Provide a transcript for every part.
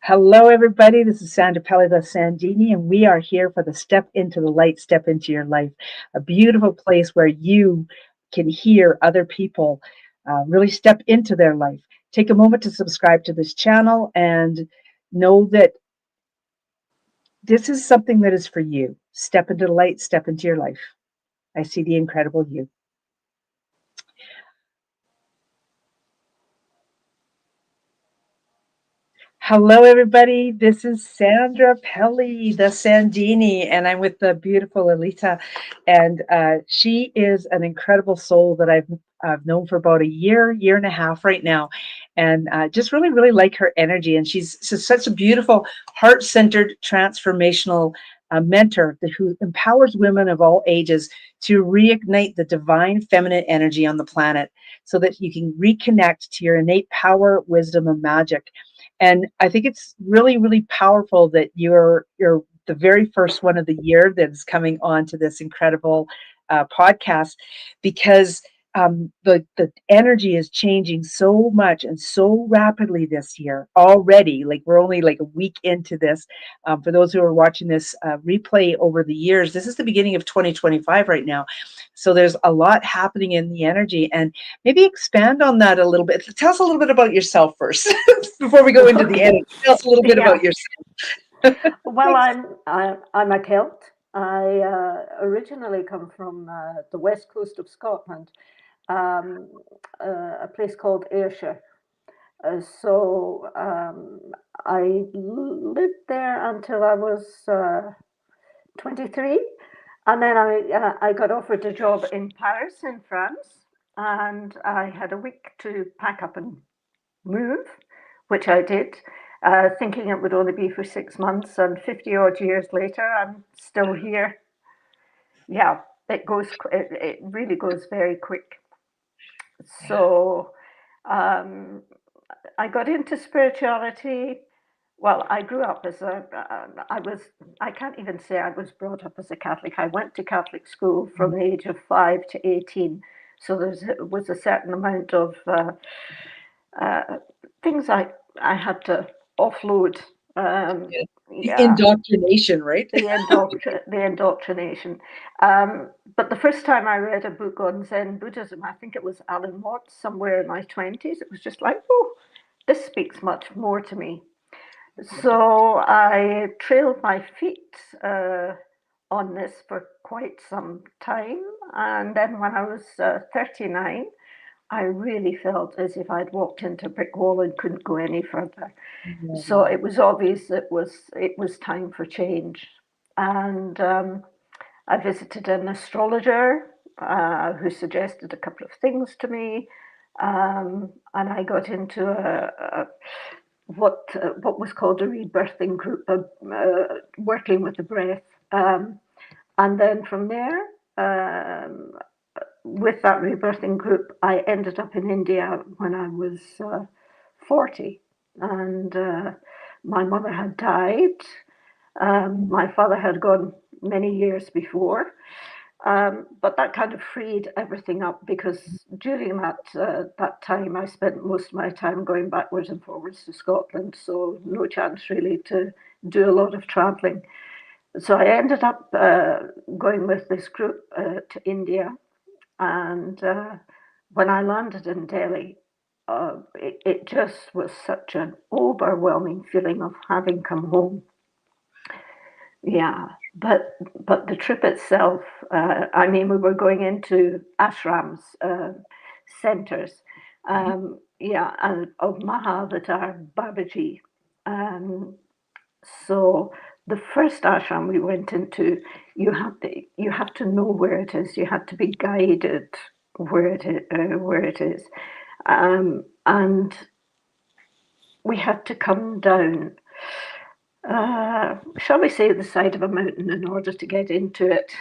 Hello, everybody. This is Sandra the Sandini, and we are here for the Step into the Light, Step into Your Life, a beautiful place where you can hear other people really step into their life. Take a moment to subscribe to this channel and know that this is something that is for you. Step into the light, step into your life. I see the incredible you. Hello, everybody. This is Sandra the Sandini, and I'm with the beautiful Lalitha. And she is an incredible soul that I've known for about a year and a half right now, and just really, really like her energy. And she's such a beautiful, heart-centered, transformational mentor who empowers women of all ages to reignite the divine feminine energy on the planet, so that you can reconnect to your innate power, wisdom, and magic. And I think it's really, really powerful that you're the very first one of the year that is coming on to this incredible podcast, because the energy is changing so much and so rapidly this year already. Like, we're only like a week into this. For those who are watching this replay over the years, this is the beginning of 2025 right now. So there's a lot happening in the energy, and maybe expand on that a little bit. Tell us a little bit about yourself first before we go into the energy. Tell us a little bit about yourself. Well, I'm a Celt. I originally come from the west coast of Scotland, a place called Ayrshire. I lived there until I was 23, and then I got offered a job in Paris, in France, and I had a week to pack up and move, which I did, thinking it would only be for 6 months, and 50 odd years later, I'm still here. Yeah, it really goes very quick. So I got into spirituality. Well, I grew up as I can't even say I was brought up as a Catholic. I went to Catholic school from the age of 5 to 18. So there was a certain amount of things I had to offload. The indoctrination, right? The indoctrination. But the first time I read a book on Zen Buddhism, I think it was Alan Watts, somewhere in my 20s, it was just like, oh, this speaks much more to me. So I trailed my feet on this for quite some time. And then when I was 39, I really felt as if I'd walked into a brick wall and couldn't go any further. So it was obvious it was time for change. And I visited an astrologer who suggested a couple of things to me. And I got into what was called a rebirthing group, working with the breath. And then from there, with that rebirthing group, I ended up in India when I was 40. And my mother had died. My father had gone many years before. But that kind of freed everything up, because during that time I spent most of my time going backwards and forwards to Scotland, so no chance really to do a lot of travelling. So I ended up going with this group to India, and when I landed in Delhi, it just was such an overwhelming feeling of having come home. Yeah, but the trip itself, I mean, we were going into ashrams, centers, yeah, and of Mahavatar Babaji. Um, so the first ashram we went into, you have to know where it is. You have to be guided where it is, and we had to come down, shall we say, the side of a mountain in order to get into it.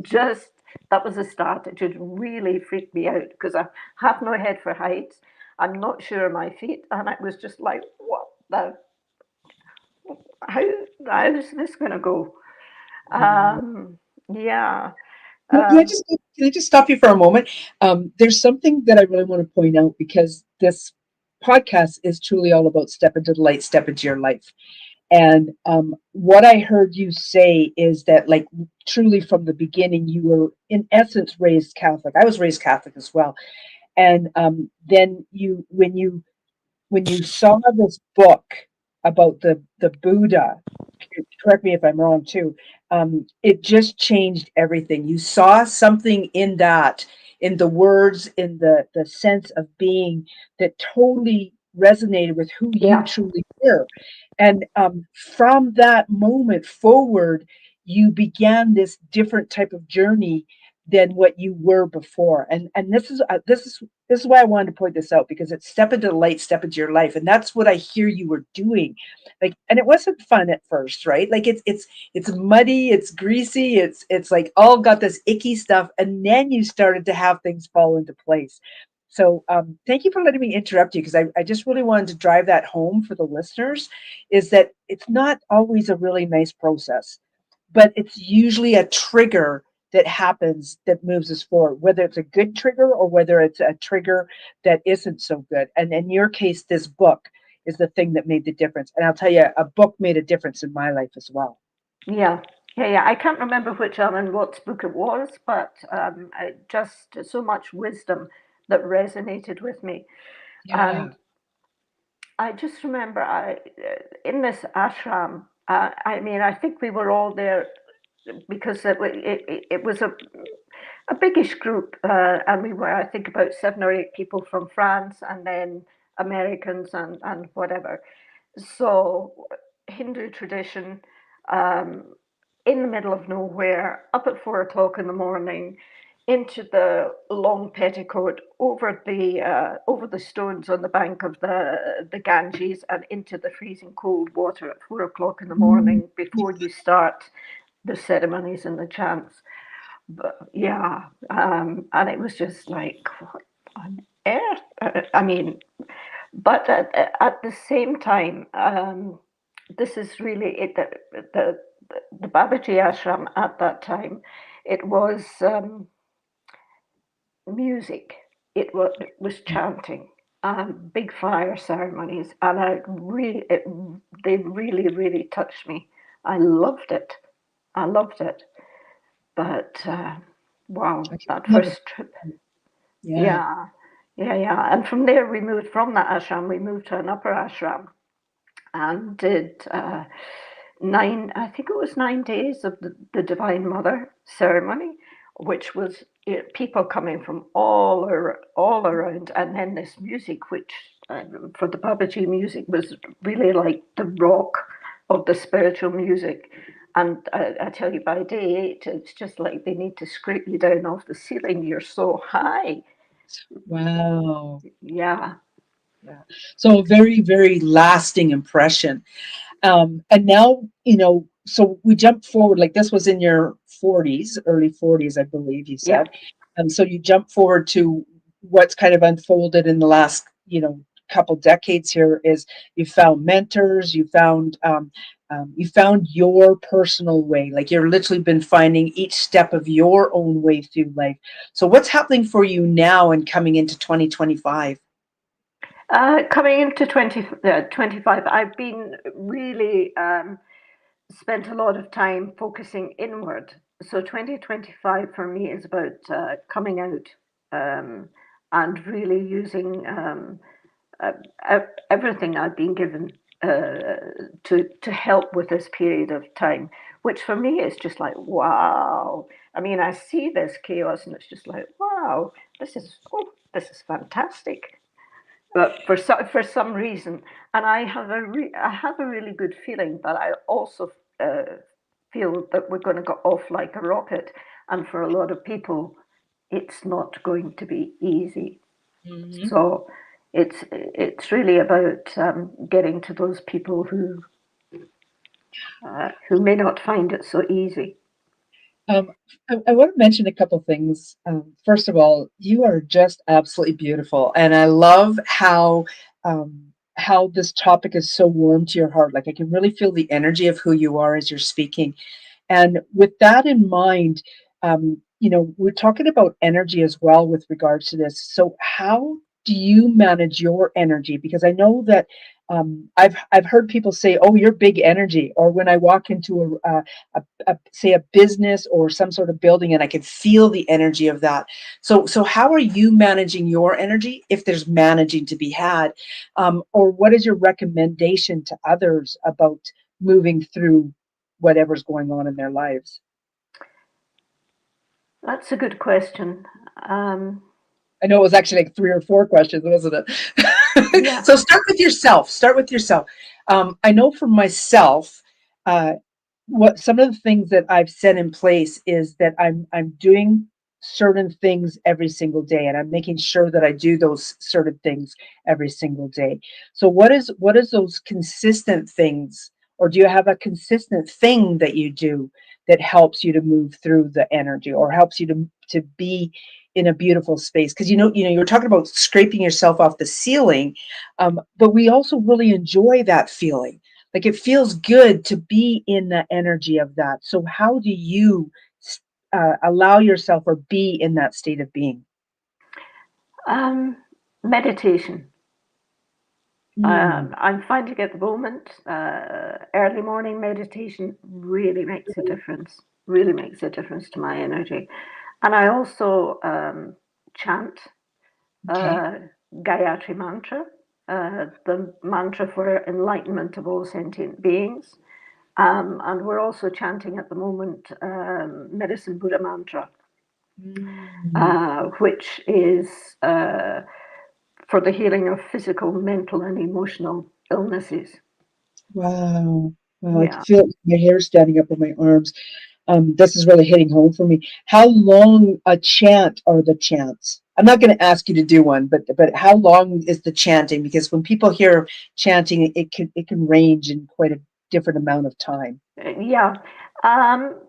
Just that was a start. It just really freaked me out because I have no head for heights. I'm not sure of my feet, and it was just like, what the? How is this going to go? Yeah. Can I just stop you for a moment? There's something that I really want to point out, because this podcast is truly all about step into the light, step into your life. And what I heard you say is that, like, truly from the beginning, you were in essence raised Catholic. I was raised Catholic as well. And then when you saw this book about the Buddha, correct me if I'm wrong too, it just changed everything. You saw something in that, in the words, in the sense of being, that totally resonated with who you Yeah, truly were. And from that moment forward, you began this different type of journey than what you were before. And this is why I wanted to point this out, because it's step into the light, step into your life, and that's what I hear you were doing. Like, and it wasn't fun at first, right? Like, it's muddy, it's greasy, it's like all got this icky stuff, and then you started to have things fall into place. So thank you for letting me interrupt you, because I just really wanted to drive that home for the listeners, is that it's not always a really nice process, but it's usually a trigger that happens that moves us forward, whether it's a good trigger or whether it's a trigger that isn't so good. And in your case, this book is the thing that made the difference. And I'll tell you, a book made a difference in my life as well. yeah, yeah. I can't remember which Alan Watts book it was, but just so much wisdom that resonated with me. Yeah. And I just remember in this ashram, I mean, I think we were all there because it was a biggish group, and we were, I think, about 7 or 8 people from France, and then Americans and whatever. So, Hindu tradition, um, in the middle of nowhere, up at 4 o'clock in the morning, into the long petticoat, over the stones on the bank of the Ganges, and into the freezing cold water at 4 o'clock in the Mm. morning before you start the ceremonies and the chants. But yeah, and it was just like, what on earth? I mean, but at the same time, this is really it. The Babaji ashram at that time, it was music. It was chanting and big fire ceremonies, and they really really touched me. I loved it. I loved it. But wow, I can that never. first trip, Yeah. yeah, yeah, yeah. And from there, we moved from that ashram. We moved to an upper ashram and did 9 days of the Divine Mother ceremony, which was people coming from all around, and then this music, which for the Babaji music was really like the rock of the spiritual music. And I tell you, by day 8, it's just like they need to scrape you down off the ceiling. You're so high. Wow. Yeah, Yeah. So a very, very lasting impression. And now, so we jump forward, like this was in your 40s, early 40s, I believe you yeah. said. So you jump forward to what's kind of unfolded in the last, couple decades here is you found mentors, you found your personal way. Like you're literally been finding each step of your own way through life. So what's happening for you now and coming into 2025? Coming into 25, I've been really spent a lot of time focusing inward. So 2025 for me is about coming out, and really using uh, everything I've been given to help with this period of time, which for me is just like, wow. I mean, I see this chaos and it's just like, wow, this is fantastic. But for some reason, and I have a really good feeling, but I also feel that we're going to go off like a rocket, and for a lot of people, it's not going to be easy. Mhm. So it's really about getting to those people who may not find it so easy. Um, I want to mention a couple things. First of all, you are just absolutely beautiful, and I love how this topic is so warm to your heart. Like I can really feel the energy of who you are as you're speaking. And with that in mind, we're talking about energy as well with regards to this. So, how do you manage your energy? Because I know that I've heard people say, "Oh, you're big energy," or when I walk into a say a business or some sort of building, and I can feel the energy of that. So how are you managing your energy, if there's managing to be had, or what is your recommendation to others about moving through whatever's going on in their lives? That's a good question. Um, I know it was actually like 3 or 4 questions, wasn't it? yeah. So start with yourself. Start with yourself. I know for myself, uh, what some of the things that I've set in place is that I'm doing certain things every single day, and I'm making sure that I do those certain things every single day. So what is those consistent things, or do you have a consistent thing that you do that helps you to move through the energy, or helps you to be in a beautiful space? Because you're talking about scraping yourself off the ceiling, but we also really enjoy that feeling. Like, it feels good to be in the energy of that. So how do you allow yourself or be in that state of being? Um, Meditation. Mm. I'm finding at the moment, early morning meditation really makes a difference. Really makes a difference to my energy. And I also chant Okay. uh, Gayatri mantra, the mantra for enlightenment of all sentient beings. And we're also chanting at the moment Medicine Buddha mantra, Mm. which is for the healing of physical, mental, and emotional illnesses. Wow. Wow. I can Yeah. feel my hair standing up on my arms. This is really hitting home for me. How long a chant are the chants? I'm not going to ask you to do one, but how long is the chanting? Because when people hear chanting, it can range in quite a different amount of time. Yeah. Um,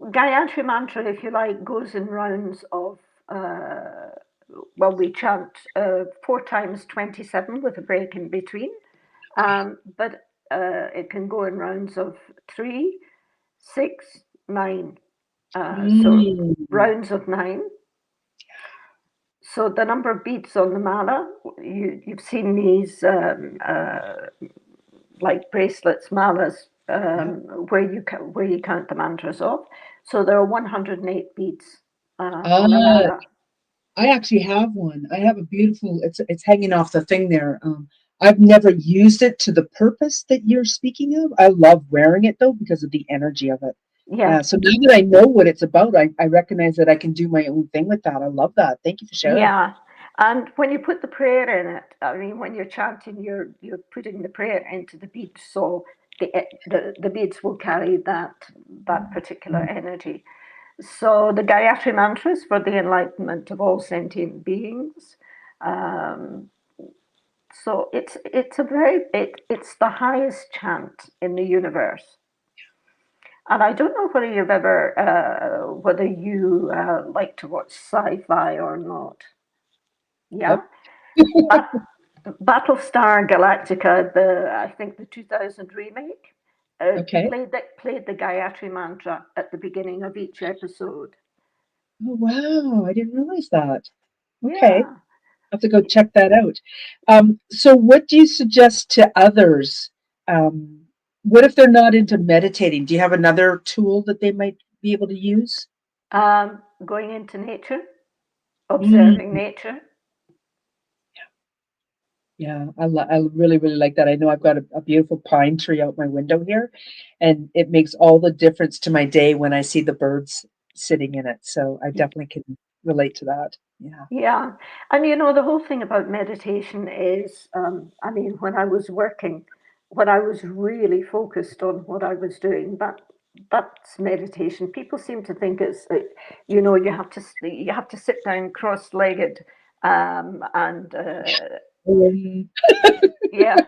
Gayatri mantra, if you like, goes in rounds of, uh, well, we chant 4 times 27 with a break in between. But it can go in rounds of 3, 6, 9. So Mm. rounds of 9. So the number of beats on the mala, you've seen these like bracelets, malas, Yeah. where you count the mantras off. So there are 108 beats on a Ah, mala. I actually have one. I have a beautiful. It's hanging off the thing there. I've never used it to the purpose that you're speaking of. I love wearing it though because of the energy of it. Yeah, So now that I know what it's about, I recognize that I can do my own thing with that. I love that. Thank you for sharing. yeah. And when you put the prayer in it, I mean, when you're chanting, you're putting the prayer into the beads, so the beads will carry that particular energy. So the Gayatri mantras for the enlightenment of all sentient beings. Um, so it's the highest chant in the universe. And I don't know whether you like to watch sci-fi or not. Yeah, Yep. but Battlestar Galactica, I think the 2000 remake, Okay. played the Gayatri mantra at the beginning of each episode. Oh wow, I didn't realize that. Okay, Yeah. I have to go check that out. So, what do you suggest to others? Um, what if they're not into meditating? Do you have another tool that they might be able to use? Going into nature, Mm, observing nature. yeah, I really, really like that. I know I've got a beautiful pine tree out my window here, and it makes all the difference to my day when I see the birds sitting in it. So I definitely can relate to that. Yeah. Yeah. And the whole thing about meditation is, I mean, when I was really focused on what I was doing, that's meditation. People seem to think you have to sit down cross-legged, and Um, yeah,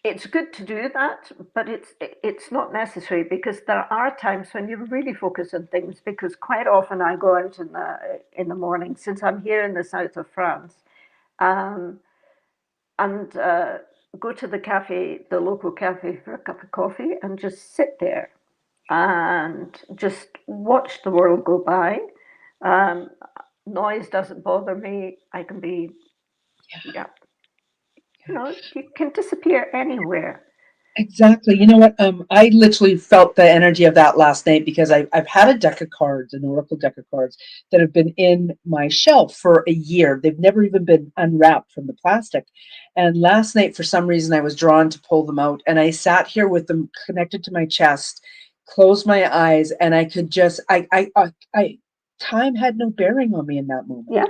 it's good to do that, but it's not necessary, because there are times when you really focus on things. Because quite often I go out in the morning, since I'm here in the south of France, um, and go to the cafe, the local cafe, for a cup of coffee, and just sit there and just watch the world go by. Um, noise doesn't bother me. I can be, yeah, you can disappear anywhere. Exactly. You know what? I literally felt the energy of that last night because I've had a deck of cards, an oracle deck of cards that have been in my shelf for a year. They've never even been unwrapped from the plastic. And last night, for some reason, I was drawn to pull them out, and I sat here with them connected to my chest, closed my eyes, and I could just, time had no bearing on me in that moment. Yeah.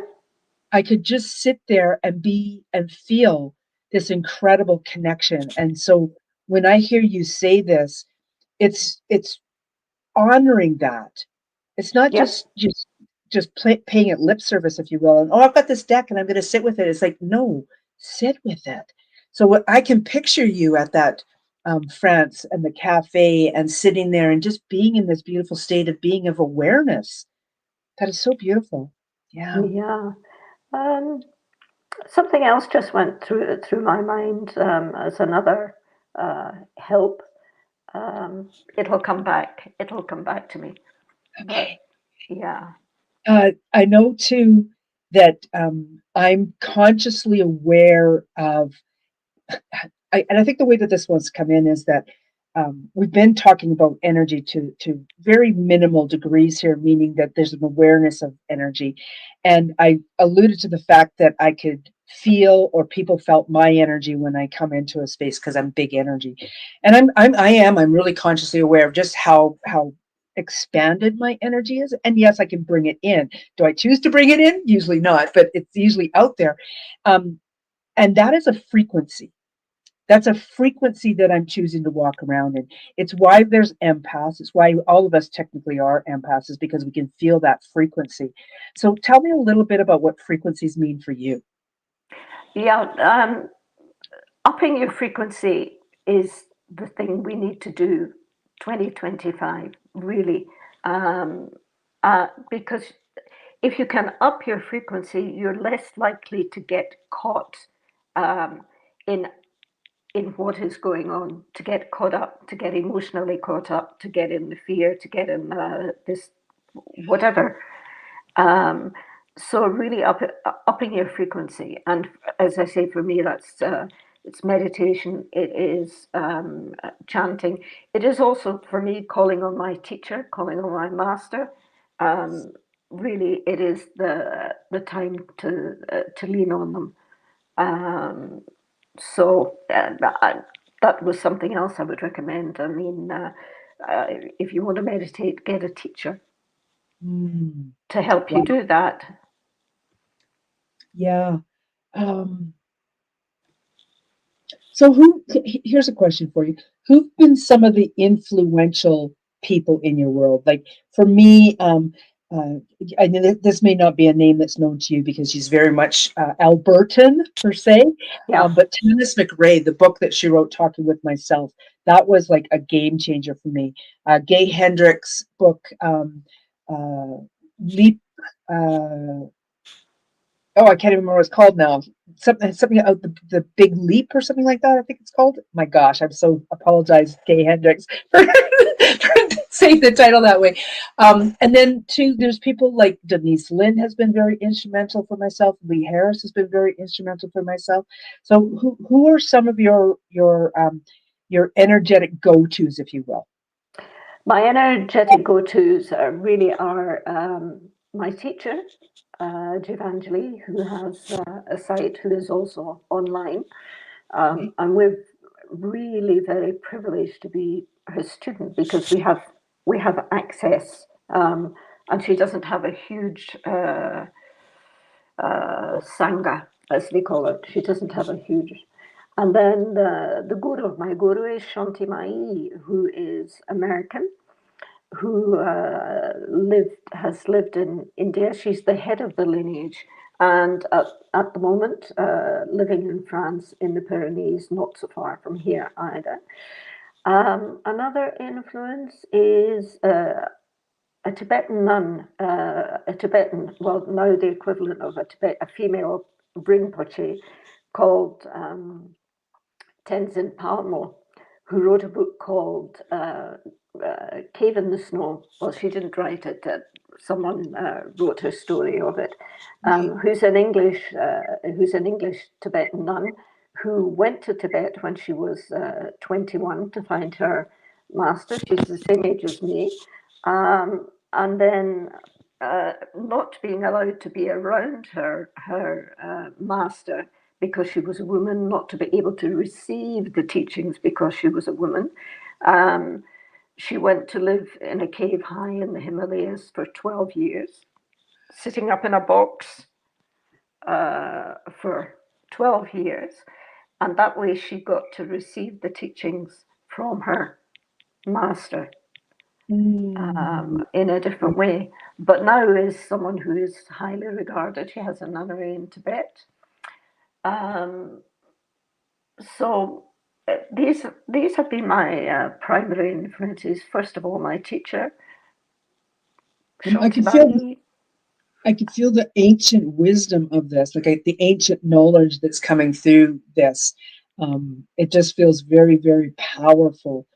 I could just sit there and be and feel this incredible connection. And so when I hear you say this, it's honoring that. It's not Yeah. just paying it lip service, if you will. And oh, I've got this deck and I'm going to sit with it. It's like, no, sit with it. So what I can picture you at that France and the cafe and sitting there and just being in this beautiful state of being of awareness. That is so beautiful. Yeah. Yeah. Um, Something else just went through my mind as another help. It'll come back. It'll come back to me. But Okay. yeah, I know too that I'm consciously aware of, and I think the way that this one's come in is that we've been talking about energy to very minimal degrees here, meaning that there's an awareness of energy, and I alluded to the fact that I could feel or people felt my energy when I come into a space because I'm big energy, and I'm really consciously aware of just how expanded my energy is, and yes, I can bring it in. Do I choose to bring it in? Usually not, but it's usually out there, um, and that is a frequency. That's a frequency that I'm choosing to walk around in. It's why there's empaths. It's why all of us technically are empaths, is because we can feel that frequency. So tell me a little bit about what frequencies mean for you. yeah. Upping your frequency is the thing we need to do 2025, really. Um, because if you can up your frequency, you're less likely to get caught um, in what is going on, to get caught up, to get emotionally caught up, to get in the fear, to get in this whatever. Um, so really upping your frequency, and as I say, for me, that's it's meditation. It is chanting. It is also for me calling on my teacher, calling on my master. Um, Really, it is the time to lean on them. Um, so that was something else I would recommend. I mean, if you want to meditate, get a teacher Mm, to help you wow. do that. Yeah. Um, so here's a question for you. Who've been some of the influential people in your world? Like for me, uh, I know that this may not be a name that's known to you because she's very much Albertan per se, Yeah. but Tanis McRae, the book that she wrote, Talking with Myself, that was like a game changer for me. Gay Hendricks' book, uh, Leap. Uh, oh, I can't even remember what it's called now. Something out the big leap or something like that. I think it's called. My gosh, I'm so apologize, Gay Hendricks, for, for saying the title that way. And then too, there's people like Denise Lynn has been very instrumental for myself. Lee Harris has been very instrumental for myself. So who are some of your energetic go tos, if you will? My energetic go-tos really are my teacher, Jivanjili, who has a site, who is also online. Okay. And we're really very privileged to be her student because we have access, and she doesn't have a huge sangha, as they call it. She doesn't have a huge. And then the guru of my guru is Shanti Mai, who is American, who has lived in India. She's the head of the lineage, and at the moment living in France in the Pyrenees, not so far from here either. Another influence is a Tibetan nun, a Tibetan, well, now the equivalent of a female Rinpoche called Tenzin Palmo, who wrote a book called Cave in the Snow. Well, she didn't write it. Someone wrote her story of it. Who's an English Tibetan nun who went to Tibet when she was 21 to find her master. She's the same age as me, and then not being allowed to be around her master because she was a woman, not to be able to receive the teachings because she was a woman. She went to live in a cave high in the Himalayas for 12 years, sitting up in a box for 12 years. And that way she got to receive the teachings from her master in a different way. But now is someone who is highly regarded. She has a nunnery in Tibet. So these have been my primary influences. First of all, my teacher, I can feel the ancient wisdom of this, like the ancient knowledge that's coming through this. It just feels very, very powerful.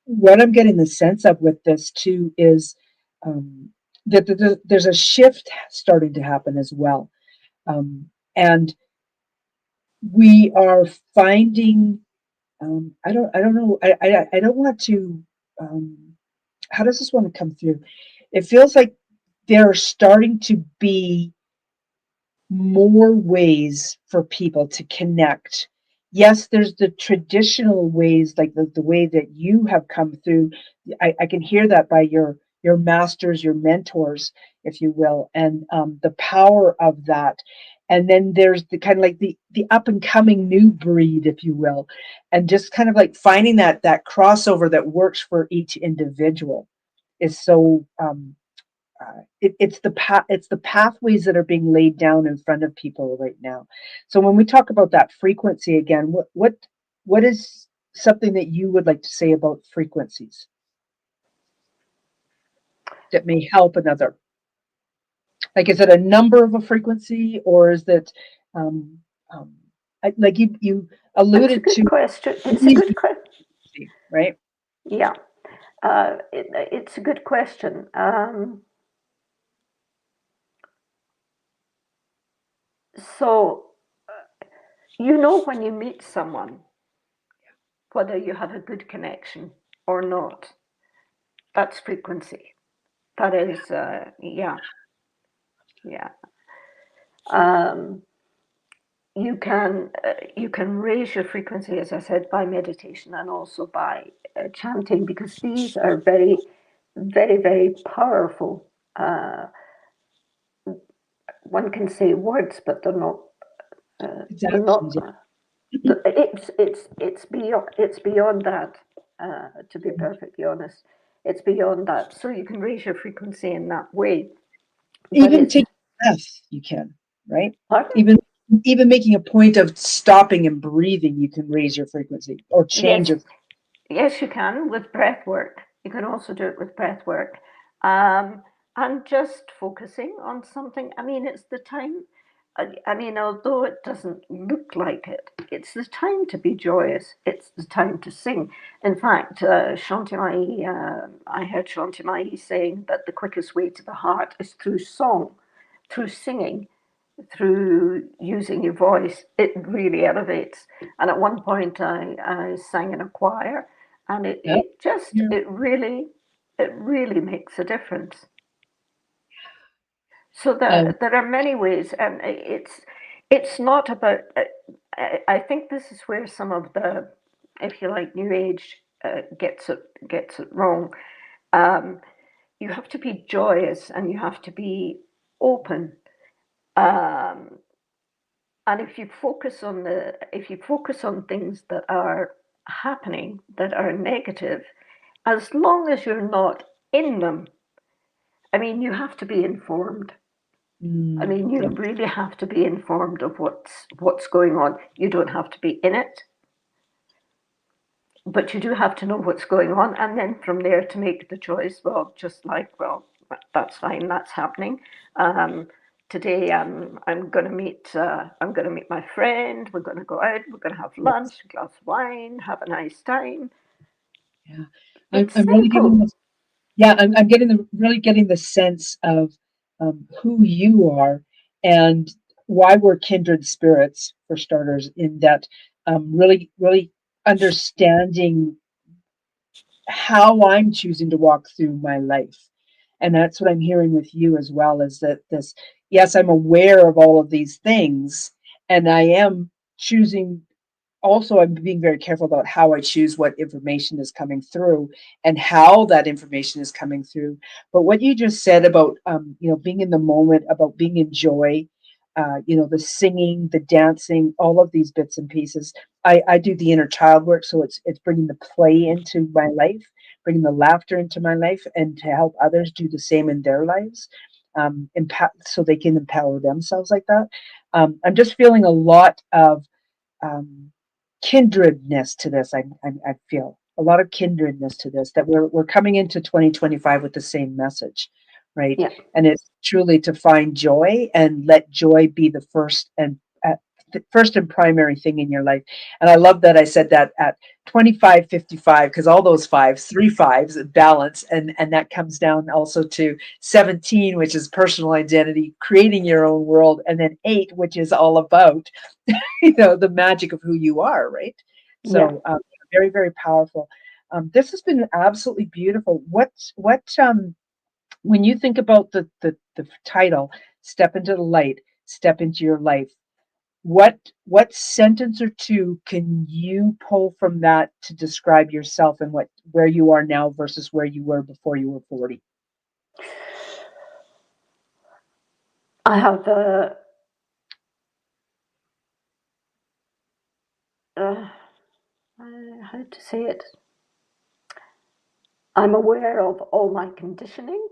What I'm getting the sense of with this too is that there's a shift starting to happen as well, and we are finding. I don't know. I don't want to. How does this want to come through? It feels like there are starting to be more ways for people to connect. Yes, there's the traditional ways, like the way that you have come through. I can hear that by your masters, your mentors, if you will, and the power of that. And then there's the kind of like the up and coming new breed, if you will, and just kind of like finding that crossover that works for each individual is so it's the pathways that are being laid down in front of people right now. So when we talk about that frequency again, what is something that you would like to say about frequencies that may help another? Like, is it a number of a frequency, or is that um, um, like you It's a alluded good to? question. It's a good question. Right? Yeah, it's a good question. So, you know, when you meet someone, whether you have a good connection or not, that's frequency. That is, yeah, yeah. Um, you can raise your frequency, as I said, by meditation and also by chanting, because these are very, very, very powerful. One can say words, but they're not. It's They're not. actions. It's beyond that. To be perfectly honest, it's beyond that. So you can raise your frequency in that way, but Even it's take breath, you can, right? pardon? Even making a point of stopping and breathing, you can raise your frequency or change Yes, your. yes, you can with breath work. You can also do it with breath work, um, and just focusing on something. I mean, it's the time. I mean, although it doesn't look like it, it's the time to be joyous. It's the time to sing. In fact, Shanti I heard Shanti Mai saying that the quickest way to the heart is through song, through singing, through using your voice. It really elevates. And at one point, I sang in a choir, and Yep. Yeah. it really makes a difference. So Um, there are many ways, and it's not about. I think this is where some of the, if you like, New Age gets it wrong. Um, you have to be joyous and you have to be open. Um, and if you focus on things that are happening that are negative, as long as you're not in them, I mean, you have to be informed. I mean, you yeah. really have to be informed of what's going on. You don't have to be in it, but you do have to know what's going on, and then from there to make the choice. Well, just like, well, that's fine, that's happening. Today, I'm going to meet my friend. We're going to go out. We're going to have Yes. lunch, a glass of wine, have a nice time. Yeah. It's I'm really getting simple. this. Yeah, I'm getting really getting the sense of who you are and why we're kindred spirits, for starters, in that really understanding how I'm choosing to walk through my life. And that's what I'm hearing with you as well, is that this, yes, I'm aware of all of these things, and I am choosing. Also, I'm being very careful about how I choose what information is coming through and how that information is coming through. But what you just said about being in the moment, about being in joy, the singing, the dancing, all of these bits and pieces. I do the inner child work, so it's bringing the play into my life, bringing the laughter into my life, and to help others do the same in their lives, so they can empower themselves like that. I'm just feeling a lot of um, kindredness to this. I feel a lot of kindredness to this, that we're coming into 2025 with the same message, right? Yeah. And it's truly to find joy and let joy be the first and primary thing in your life. And I love that I said that at 25, 55, because all those fives, three fives, balance, and that comes down also to 17, which is personal identity, creating your own world, and then 8, which is all about the magic of who you are, right? Yeah. So very, very powerful. This has been absolutely beautiful. What when you think about the title, Step into the Light, Step into Your Life, what sentence or two can you pull from that to describe yourself and where you are now versus where you were before you were 40? I have uh, how to say it? I'm aware of all my conditioning,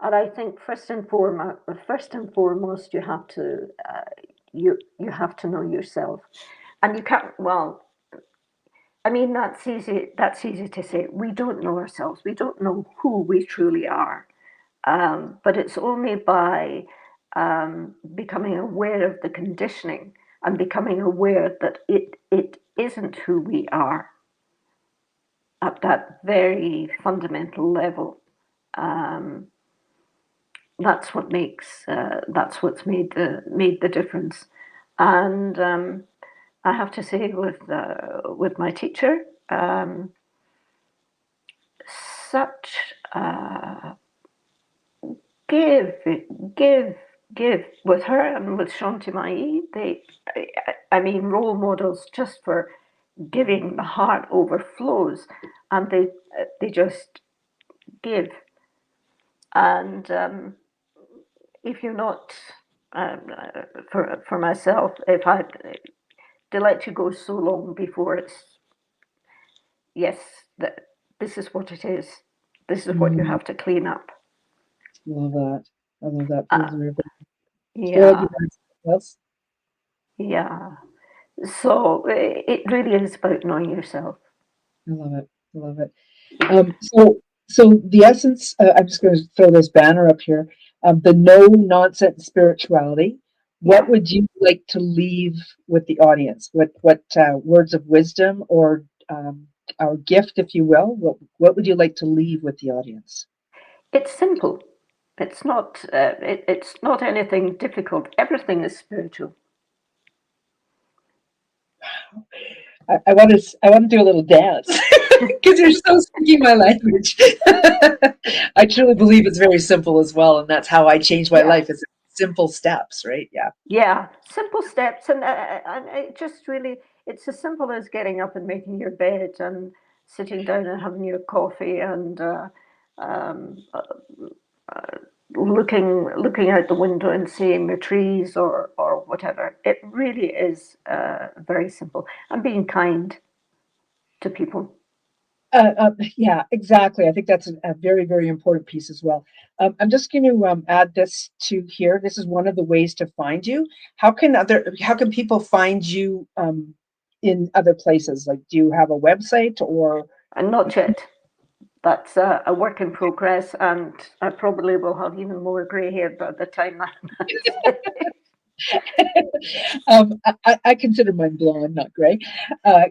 and I think first and foremost, you have to know yourself, and you can't. Well, I mean that's easy. That's easy to say. We don't know ourselves. We don't know who we truly are. But it's only by becoming aware of the conditioning and becoming aware that it isn't who we are at that very fundamental level. Um, that's what's made the difference. And I have to say, with my teacher, such give, give, give with her and with Shanti Mai. I mean, role models just for giving. The heart overflows, and they just give. And if you're not, for myself, if I they let you go so long before it's yes, that this is what it is. This is what you Mm, have to clean up. love that. I love that. Uh, Feels very good. Go ahead, you yeah, guys. Yes. yeah. So it really is about knowing yourself. I love it. I love it. So the essence, I'm just going to throw this banner up here. The no nonsense spirituality. What Yeah. would you like to leave with the audience? What words of wisdom or gift, if you will? What would you like to leave with the audience? It's simple. It's not anything difficult. Everything is spiritual. I want to do a little dance because you're so speaking my language. I truly believe it's very simple as well, and that's how I changed my Yeah, life. Is simple steps, right? Yeah. yeah. Simple steps, and it just really it's as simple as getting up and making your bed and sitting down and having your coffee and um, uh, uh, looking out the window and seeing the trees or whatever. It really is very simple, and being kind to people. Yeah, exactly. I think that's a very, very important piece as well. I'm just going to add this to here. This is one of the ways to find you. How can people find you in other places? Like, do you have a website or? And not yet. That's a work in progress, and I probably will have even more grey hair by the time that's it. I consider mine blonde, not gray. Uh,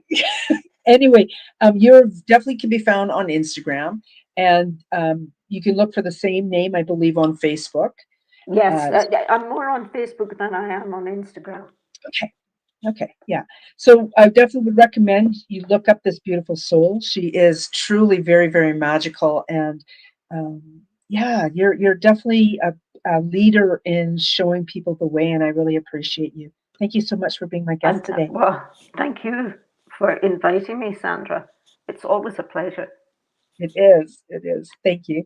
Anyway, you're definitely can be found on Instagram, and you can look for the same name, I believe, on Facebook. Yes, I'm more on Facebook than I am on Instagram. Okay. Okay, yeah. So I definitely would recommend you look up this beautiful soul. She is truly very, very magical, and yeah, you're definitely a leader in showing people the way, and I really appreciate you. Thank you so much for being my guest And today. well, thank you for inviting me, Sandra. It's always a pleasure. It is. It is. Thank you.